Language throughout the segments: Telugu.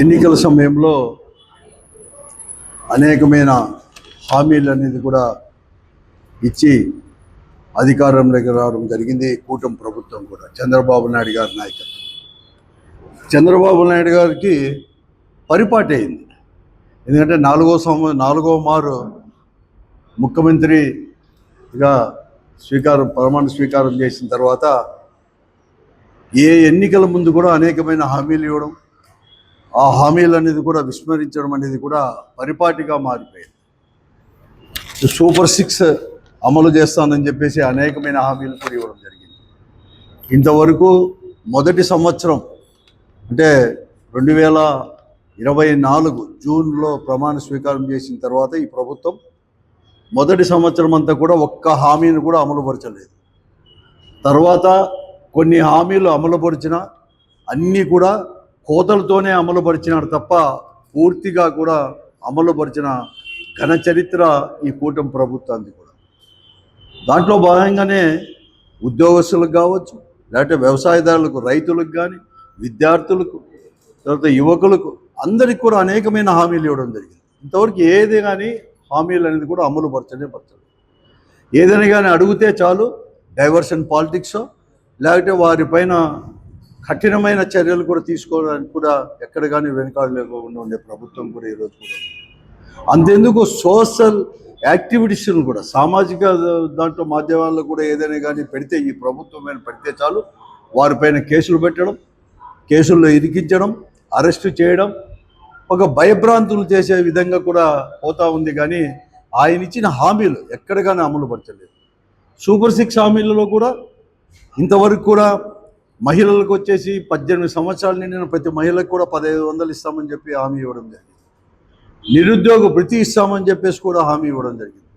ఎన్నికల సమయంలో అనేకమైన హామీలు అనేది కూడా ఇచ్చి అధికారంలోకి రావడం జరిగింది. కూటమి ప్రభుత్వం కూడా చంద్రబాబు నాయుడు గారి నాయకత్వం. చంద్రబాబు నాయుడు గారికి పరిపాటి అయింది. ఎందుకంటే నాలుగో మారు ముఖ్యమంత్రిగా ప్రమాణ స్వీకారం చేసిన తర్వాత ఏ ఎన్నికల ముందు కూడా అనేకమైన హామీలు ఇవ్వడం, ఆ హామీలు అనేది కూడా విస్మరించడం అనేది కూడా పరిపాటిగా మారిపోయింది. సూపర్ 6 అమలు చేస్తానని చెప్పేసి అనేకమైన హామీలు కూడా ఇవ్వడం జరిగింది. ఇంతవరకు మొదటి సంవత్సరం అంటే 2024 జూన్లో ప్రమాణ స్వీకారం చేసిన తర్వాత ఈ ప్రభుత్వం మొదటి సంవత్సరం అంతా కూడా ఒక్క హామీని కూడా అమలుపరచలేదు. తర్వాత కొన్ని హామీలు అమలుపరిచిన అన్నీ కూడా కోతలతోనే అమలుపరిచినాడు తప్ప పూర్తిగా కూడా అమలుపరిచిన ఘన చరిత్ర ఈ కూటమి ప్రభుత్వానికి కూడా. దాంట్లో భాగంగానే ఉద్యోగస్తులకు కావచ్చు, లేకపోతే వ్యవసాయదారులకు, రైతులకు కానీ, విద్యార్థులకు, తర్వాత యువకులకు అందరికీ కూడా అనేకమైన హామీలు ఇవ్వడం జరిగింది. ఇంతవరకు ఏది కానీ హామీలు అనేది కూడా పరచలేదు. ఏదైనా కానీ అడిగితే చాలు డైవర్షన్ పాలిటిక్స్, లేకపోతే వారిపైన కఠినమైన చర్యలు కూడా తీసుకోవడానికి కూడా ఎక్కడ కానీ వెనుకాడు లేకుండా ఉండే ప్రభుత్వం కూడా ఈరోజు కూడా. అంతెందుకు సోషల్ యాక్టివిటీస్ను కూడా సామాజిక దాంట్లో మాధ్యమాల్లో కూడా ఏదైనా కానీ పెడితే, ఈ ప్రభుత్వం మీద పెడితే చాలు వారిపైన కేసులు పెట్టడం, కేసుల్లో ఇరికించడం, అరెస్టు చేయడం, ఒక భయభ్రాంతులు చేసే విధంగా కూడా పోతా ఉంది. కానీ ఆయన ఇచ్చిన హామీలు ఎక్కడ కానీ అమలుపరచలేదు. సూపర్ 6 హామీలలో కూడా ఇంతవరకు కూడా మహిళలకు వచ్చేసి 18 సంవత్సరాలు నిండిన ప్రతి మహిళకు కూడా 1500 ఇస్తామని చెప్పి హామీ ఇవ్వడం జరిగింది. నిరుద్యోగ భృతి ఇస్తామని చెప్పేసి కూడా హామీ ఇవ్వడం జరిగింది.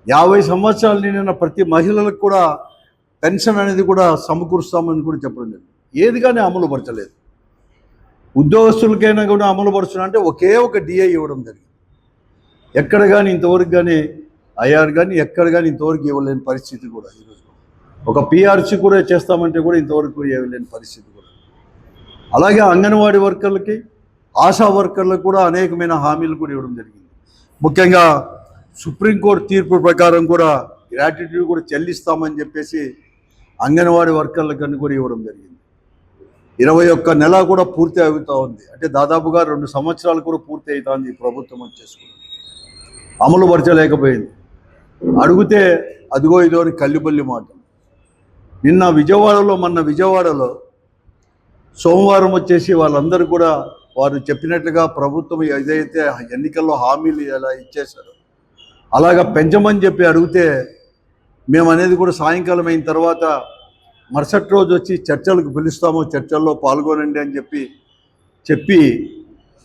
50 సంవత్సరాలు నిండిన ప్రతి మహిళలకు కూడా పెన్షన్ అనేది కూడా సమకూరుస్తామని కూడా చెప్పడం జరిగింది. ఏది కానీ అమలుపరచలేదు. ఉద్యోగస్తులకైనా కూడా అమలుపరచడం అంటే ఒకే ఒక డిఐ ఇవ్వడం జరిగింది. ఎక్కడ కానీ ఇంతవరకు కానీ ఐఆర్ కానీ ఎక్కడ కానీ ఇంతవరకు ఇవ్వలేని పరిస్థితి కూడా ఈరోజు. ఒక పిఆర్సీ కూడా చేస్తామంటే కూడా ఇంతవరకు ఇవ్వలేని పరిస్థితి కూడా. అలాగే అంగన్వాడీ వర్కర్లకి, ఆశా వర్కర్లకు కూడా అనేకమైన హామీలు కూడా ఇవ్వడం జరిగింది. ముఖ్యంగా సుప్రీంకోర్టు తీర్పు ప్రకారం కూడా గ్రాట్యుటీ కూడా చెల్లిస్తామని చెప్పేసి అంగన్వాడీ వర్కర్లకని కూడా ఇవ్వడం జరిగింది. 21 నెల కూడా పూర్తి అవుతూ ఉంది. అంటే దాదాపుగా 2 సంవత్సరాలు కూడా పూర్తి అవుతుంది ఈ ప్రభుత్వం వచ్చేసుకుని. అమలు పరచలేకపోయింది. అడిగితే అదిగో ఇదో కల్లిబల్లి మాట. మొన్న విజయవాడలో సోమవారం వచ్చేసి వాళ్ళందరూ కూడా వారు చెప్పినట్లుగా ప్రభుత్వం ఏదైతే ఎన్నికల్లో హామీలు ఎలా ఇచ్చేశారో అలాగా పెంచమని చెప్పి అడిగితే మేము అనేది కూడా సాయంకాలం అయిన తర్వాత మరుసటి రోజు వచ్చి చర్చలకు పిలుస్తాము, చర్చల్లో పాల్గొనండి అని చెప్పి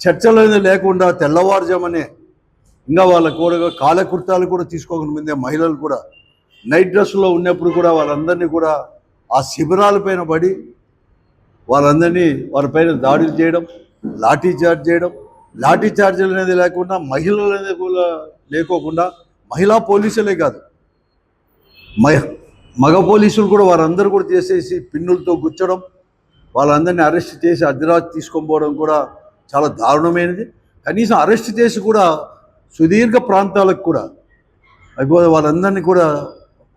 చర్చలు అనేది లేకుండా తెల్లవారుజామనే ఇంకా వాళ్ళ కూడా కాలకృత్యాలు కూడా తీసుకోకుండా ముందే మహిళలు కూడా నైట్ డ్రెస్లో ఉన్నప్పుడు కూడా వాళ్ళందరినీ కూడా ఆ శిబిరాలపైన పడి వాళ్ళందరినీ వారిపైన దాడులు చేయడం, లాఠీ చార్జీలు అనేది లేకుండా, మహిళలు అనేది కూడా లేకోకుండా, మహిళా పోలీసులే కాదు మగ పోలీసులు కూడా వారందరూ కూడా చేసేసి పిన్నులతో గుచ్చడం, వాళ్ళందరినీ అరెస్ట్ చేసి అర్ధరాత్రి తీసుకొని పోవడం కూడా చాలా దారుణమైనది. కనీసం అరెస్ట్ చేసి కూడా సుదీర్ఘ ప్రాంతాలకు కూడా వాళ్ళందరినీ కూడా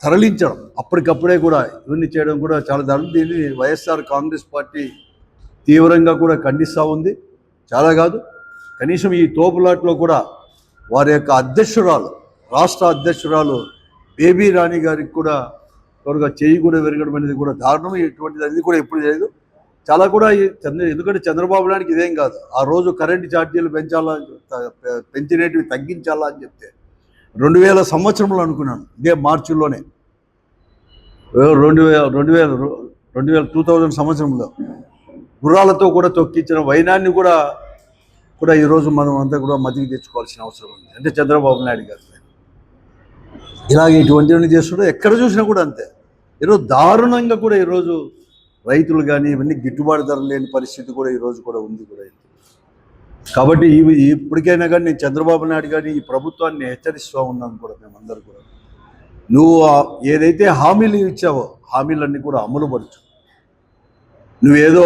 తరలించడం, అప్పటికప్పుడే కూడా ఇవన్నీ చేయడం కూడా చాలా దారుణం. దీన్ని వైఎస్ఆర్ కాంగ్రెస్ పార్టీ తీవ్రంగా కూడా ఖండిస్తూ ఉంది. చాలా కాదు, కనీసం ఈ తోపులాట్లో కూడా వారి యొక్క రాష్ట్ర అధ్యక్షురాలు బేబీ రాణి గారికి కూడా త్వరగా చేయి కూడా విరగడం అనేది కూడా దారుణం. ఇటువంటిది అది కూడా ఎప్పుడు లేదు. చాలా కూడా ఎందుకంటే చంద్రబాబు నాయుడికి ఇదేం కాదు. ఆ రోజు కరెంటు ఛార్జీలు పెంచినవి తగ్గించాలా అని చెప్తే 2000 సంవత్సరంలో అనుకున్నాను, ఇదే మార్చిలోనే 2000 సంవత్సరంలో గుర్రాలతో కూడా తొక్కించిన వైనాన్ని కూడా ఈరోజు మనం అంతా కూడా మతికి తెచ్చుకోవాల్సిన అవసరం ఉంది. అంటే చంద్రబాబు నాయుడు గారు ఇలాగే ఇటువంటివన్నీ చేస్తుంటే ఎక్కడ చూసినా కూడా అంతే. ఈరోజు దారుణంగా కూడా ఈరోజు రైతులు కానీ ఇవన్నీ గిట్టుబాటు ధర లేని పరిస్థితి కూడా ఈరోజు కూడా ఉంది కూడా. కాబట్టి ఇప్పటికైనా కానీ నేను చంద్రబాబు నాయుడు కానీ ఈ ప్రభుత్వాన్ని హెచ్చరిస్తూ ఉన్నాను కూడా. మేమందరూ కూడా నువ్వు ఏదైతే హామీలు ఇచ్చావో హామీలన్నీ కూడా అమలుపరచు. నువ్వేదో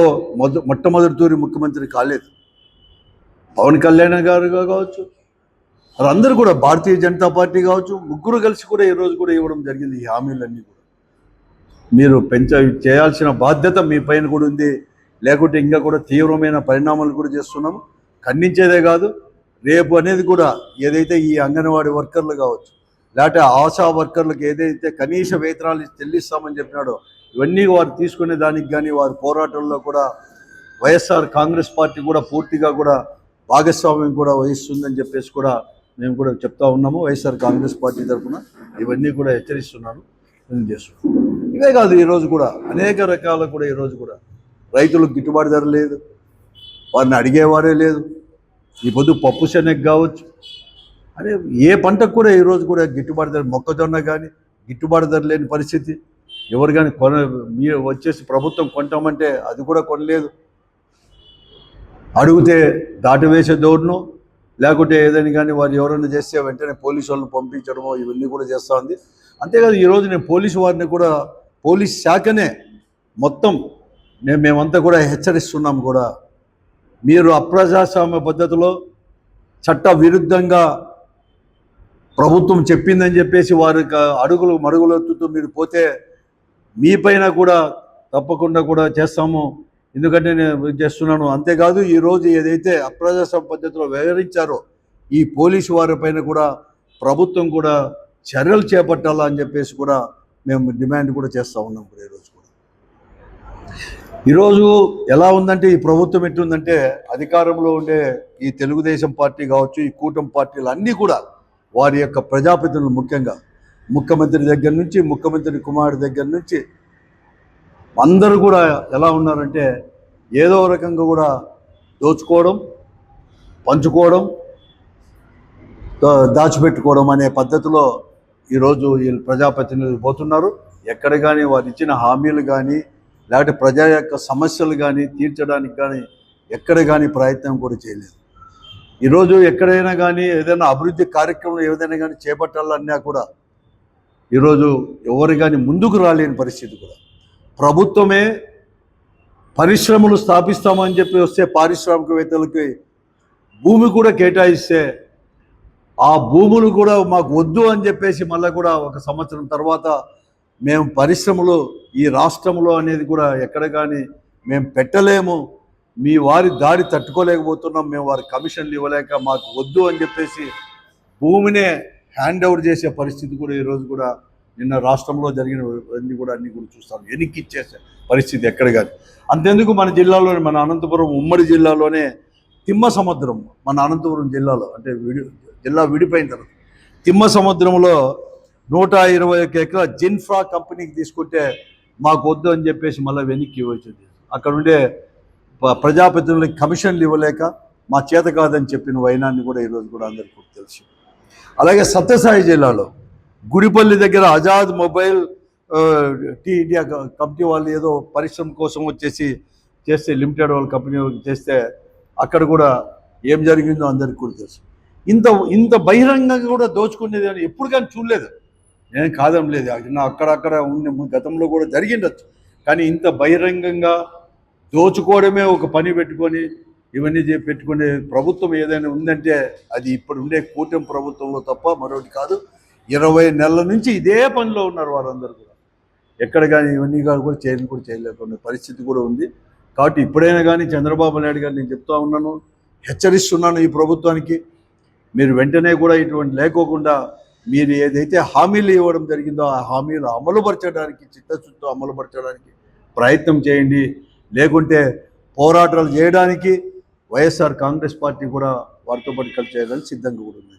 మొట్టమొదటి తూరి ముఖ్యమంత్రి కాలేదు. పవన్ కళ్యాణ్ గారు కావచ్చు, వాళ్ళందరూ కూడా భారతీయ జనతా పార్టీ కావచ్చు, ముగ్గురు కలిసి కూడా ఈరోజు కూడా ఇవ్వడం జరిగింది. ఈ హామీలన్నీ కూడా మీరు చేయాల్సిన బాధ్యత మీ పైన కూడా ఉంది. లేకుంటే ఇంకా కూడా తీవ్రమైన పరిణామాలు కూడా చేస్తున్నాము. ఖండించేదే కాదు, రేపు అనేది కూడా ఏదైతే ఈ అంగన్వాడీ వర్కర్లు కావచ్చు, లేకపోతే ఆశా వర్కర్లకు ఏదైతే కనీస వేతనాలు చెల్లిస్తామని చెప్పినాడో, ఇవన్నీ వారు తీసుకునే దానికి కానీ వారి పోరాటంలో కూడా వైఎస్ఆర్ కాంగ్రెస్ పార్టీ కూడా పూర్తిగా కూడా భాగస్వామ్యం కూడా వహిస్తుందని చెప్పేసి కూడా మేము కూడా చెప్తా ఉన్నాము. వైఎస్ఆర్ కాంగ్రెస్ పార్టీ తరఫున ఇవన్నీ కూడా హెచ్చరిస్తున్నాను, చేస్తున్నాను. ఇవే కాదు, ఈరోజు కూడా అనేక రకాల కూడా ఈరోజు కూడా రైతులకు గిట్టుబాటు ధర లేదు, వారిని అడిగేవారే లేదు. ఈ పొద్దు పప్పు శనగ కావచ్చు, అదే ఏ పంటకు కూడా ఈరోజు కూడా గిట్టుబాటు ధర, మొక్కజొన్న కానీ గిట్టుబాటు ధర లేని పరిస్థితి. ఎవరు కానీ మీరు వచ్చేసి ప్రభుత్వం కొంటామంటే అది కూడా కొనలేదు. అడిగితే దాటివేసే ధోరణం, లేకుంటే ఏదైనా కానీ వారు ఎవరైనా చేస్తే వెంటనే పోలీసు వాళ్ళని పంపించడమో ఇవన్నీ కూడా చేస్తూ ఉంది. అంతేకాదు, ఈరోజు నేను పోలీసు వారిని కూడా, పోలీస్ శాఖనే మొత్తం మేమంతా కూడా హెచ్చరిస్తున్నాం కూడా. మీరు అప్రజాస్వామ్య పద్ధతిలో చట్ట విరుద్ధంగా ప్రభుత్వం చెప్పిందని చెప్పేసి వారి అడుగులు మడుగులెత్తుతూ మీరు పోతే మీపైన కూడా తప్పకుండా కూడా చేస్తాము. ఎందుకంటే నేను చేస్తున్నాను. అంతేకాదు, ఈరోజు ఏదైతే అప్రజాస్వామ్య పద్ధతిలో వ్యవహరించారో ఈ పోలీసు వారిపైన కూడా ప్రభుత్వం కూడా చర్యలు చేపట్టాలా అని చెప్పేసి కూడా మేము డిమాండ్ కూడా చేస్తూ ఉన్నాం. ఈరోజు ఎలా ఉందంటే, ఈ ప్రభుత్వం ఎట్లుందంటే, అధికారంలో ఉండే ఈ తెలుగుదేశం పార్టీ కావచ్చు, ఈ కూటమి పార్టీలు అన్నీ కూడా వారి యొక్క ప్రజాప్రతినిధులు, ముఖ్యంగా ముఖ్యమంత్రి దగ్గర నుంచి, ముఖ్యమంత్రి కుమారుడి దగ్గర నుంచి అందరూ కూడా ఎలా ఉన్నారంటే, ఏదో రకంగా కూడా దోచుకోవడం, పంచుకోవడం, దాచిపెట్టుకోవడం అనే పద్ధతిలో ఈరోజు ఈ ప్రజాప్రతినిధులు పోతున్నారు. ఎక్కడ కానీ వారు ఇచ్చిన హామీలు కానీ, లేకపోతే ప్రజల యొక్క సమస్యలు కానీ తీర్చడానికి కానీ ఎక్కడ కానీ ప్రయత్నం కూడా చేయలేదు. ఈరోజు ఎక్కడైనా కానీ ఏదైనా అభివృద్ధి కార్యక్రమం ఏదైనా కానీ చేపట్టాలన్నా కూడా ఈరోజు ఎవరు కానీ ముందుకు రాలేని పరిస్థితి కూడా. ప్రభుత్వమే పరిశ్రమలు స్థాపిస్తామని చెప్పి వస్తే పారిశ్రామికవేత్తలకి భూమి కూడా కేటాయిస్తే ఆ భూములు కూడా మాకు వద్దు అని చెప్పేసి మళ్ళీ కూడా 1 సంవత్సరం తర్వాత మేము పరిశ్రమలు ఈ రాష్ట్రంలో అనేది కూడా ఎక్కడ కానీ మేము పెట్టలేము, మీ వారి దాడి తట్టుకోలేకపోతున్నాం, మేము వారి కమిషన్లు ఇవ్వలేక మాకు వద్దు అని చెప్పేసి భూమినే హ్యాండ్ ఓవర్ చేసే పరిస్థితి కూడా ఈరోజు కూడా నిన్న రాష్ట్రంలో జరిగిన అన్ని కూడా చూస్తాం. వెనక్కి ఇచ్చేసే పరిస్థితి ఎక్కడ కానీ. అంతెందుకు, మన జిల్లాలోనే, మన అనంతపురం ఉమ్మడి జిల్లాలోనే తిమ్మ సముద్రం, మన అనంతపురం జిల్లాలో అంటే జిల్లా విడిపోయిన తర్వాత తిమ్మ సముద్రంలో 121 ఎకరాల జిన్ఫ్రా కంపెనీకి తీసుకుంటే మాకు వద్దు అని చెప్పేసి మళ్ళీ వెనక్కి ఇవ్వచ్చింది. అక్కడ ఉండే ప్రజాప్రతినిధులకి కమిషన్లు ఇవ్వలేక మా చేత కాదని చెప్పిన వైనాన్ని కూడా ఈరోజు కూడా అందరికీ కూడా తెలుసు. అలాగే సత్యసాయి జిల్లాలో గుడిపల్లి దగ్గర ఆజాద్ మొబైల్ టీ ఇండియా కంపెనీ వాళ్ళు ఏదో పరిశ్రమ కోసం వచ్చేసి చేస్తే, లిమిటెడ్ వాళ్ళ కంపెనీ చేస్తే అక్కడ కూడా ఏం జరిగిందో అందరికీ కూడా తెలుసు. ఇంత బహిరంగంగా కూడా దోచుకునేది అని ఎప్పుడు కానీ చూడలేదు. నేను కాదం లేదు, అక్కడక్కడ ఉన్న గతంలో కూడా జరిగిండొచ్చు. కానీ ఇంత బహిరంగంగా దోచుకోవడమే ఒక పని పెట్టుకొని ఇవన్నీ పెట్టుకునే ప్రభుత్వం ఏదైనా ఉందంటే అది ఇప్పుడు ఉండే కూటమి ప్రభుత్వంలో తప్ప మరొకటి కాదు. 20 నెలల నుంచి ఇదే పనిలో ఉన్నారు వారందరూ కూడా. ఎక్కడ కానీ ఇవన్నీ కూడా చేయలేకుండా పరిస్థితి కూడా ఉంది. కాబట్టి ఇప్పుడైనా కానీ చంద్రబాబు నాయుడు గారు నేను చెప్తా ఉన్నాను, హెచ్చరిస్తున్నాను ఈ ప్రభుత్వానికి, మీరు వెంటనే కూడా ఇటువంటి లేకోకుండా మీరు ఏదైతే హామీలు ఇవ్వడం జరిగిందో ఆ హామీలు అమలుపరచడానికి, చిత్తశుద్ధితో అమలుపరచడానికి ప్రయత్నం చేయండి. లేకుంటే పోరాటాలు చేయడానికి వైఎస్ఆర్ కాంగ్రెస్ పార్టీ కూడా వారితో పాటు కలిసి చేయడానికి సిద్ధంగా కూడా ఉంది.